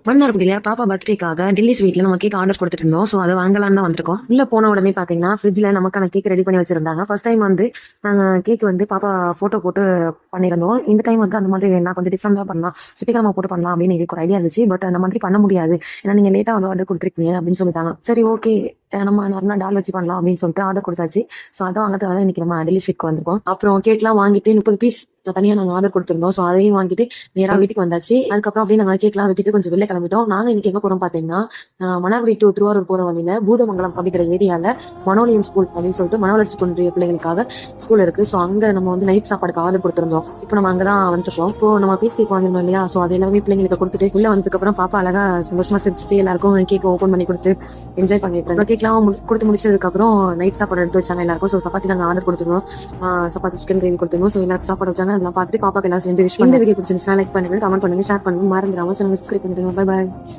மன்னார்குடியில பாப்பா பர்த்டேக்காக டெல்லி ஸ்வீட்ல நம்ம cake order கொடுத்துட்டு இருந்தோம். ஸோ அதை வாங்கலாம்னு தான் வந்திருக்கோம். உள்ள போன உடனே பாத்தீங்கன்னா ஃப்ரிட்ஜ்ல நமக்கான கேக் ரெடி பண்ணி வச்சிருந்தாங்க. ஃபர்ஸ்ட் டைம் வந்து நாங்க கேக் வந்து பாப்பா போட்டோ போட்டு பண்ணியிருந்தோம். இந்த டைம் வந்து அந்த மாதிரி வேணா கொஞ்சம் டிஃப்ரெண்டா பண்ணலாம், சுட்டிக்கிழமை போட்டு பண்ணலாம் அப்படின்னு எனக்கு ஒரு ஐடியா இருந்துச்சு. பட் அந்த மாதிரி பண்ண முடியாது, ஏன்னா நீங்க லேட்டா வந்து ஆர்டர் கொடுத்துருக்கீங்க அப்படின்னு சொல்லிட்டாங்க. சரி, ஓகே, நம்ம நார்மலா டால் வச்சு பண்ணலாம் அப்படின்னு சொல்லிட்டு ஆர்டர் கொடுத்தாச்சு. ஸோ அதை வாங்கிறதுக்காக இன்னைக்கு நம்ம டெல்லி ஸ்வீட்க்கு வந்திருக்கோம். அப்புறம் கேக்லாம் வாங்கிட்டு 30 பீஸ் தனியாக நாங்கள் ஆர்டர் கொடுத்துருந்தோம். ஸோ அதையும் வாங்கிட்டு நேராக வீட்டுக்கு வந்தாச்சு. அதுக்கப்புறம் அப்படியே நாங்கள் கேக்லாம் வெட்டிட்டு கொஞ்சம் வெளில கிளம்பிட்டோம். நாங்கள் இன்னைக்கு எங்கே போகிறோம் பார்த்தீங்கன்னா, மன்னார்குடி டு திருவாரூர் போகிற வழியில் பூதமங்கலம் அப்படிங்கிற ஏரியாவில் மனோலியம் ஸ்கூல் அப்படின்னு சொல்லிட்டு மனவளர்ச்சி குன்றிய பிள்ளைகளுக்காக ஸ்கூல் இருக்குது. ஸோ அங்கே நம்ம வந்து நைட் சாப்பாடுக்கு ஆர்டர் கொடுத்துருந்தோம். இப்போ நம்ம அங்கே தான் வந்துட்டோம். இப்போ நம்ம பீஸ் கேக் வாங்கிருந்தோம் இல்லையா, ஸோ அது எல்லாமே பிள்ளைங்களுக்கு கொடுத்துட்டு உள்ளே வந்ததுக்கப்புறம் பாப்பா அழகா சந்தோஷமா சிரிச்சுட்டு எல்லாருக்கும் கேக் ஓப்பன் பண்ணி கொடுத்து என்ஜாய் பண்ணிட்டு இருந்தோம். கேக்லாம் கொடுத்து முடிச்சதுக்கப்புறம் நைட் சாப்பாடு எடுத்து வச்சாங்க எல்லாருக்கும். ஸோ சப்பாத்தி நாங்கள் ஆர்டர் கொடுத்துருந்தோம். சப்பாத்தி சிக்கன் கிரேவி கொடுத்துருந்தோம். ஸோ எல்லாரும் சாப்பாடு வச்சாங்க. அதெல்லாம் பார்த்துட்டு பாப்பாக்கு எல்லாம் சேர்ந்து விஷ். இந்த வீடியோ பிடிச்சிருந்துச்சுன்னா லைக் பண்ணுங்க, கமெண்ட் பண்ணுங்க, ஷேர் பண்ணுங்க, மறந்துடாம சேனல் சப்ஸ்கிரைப் பண்ணிடுங்க. Bye bye.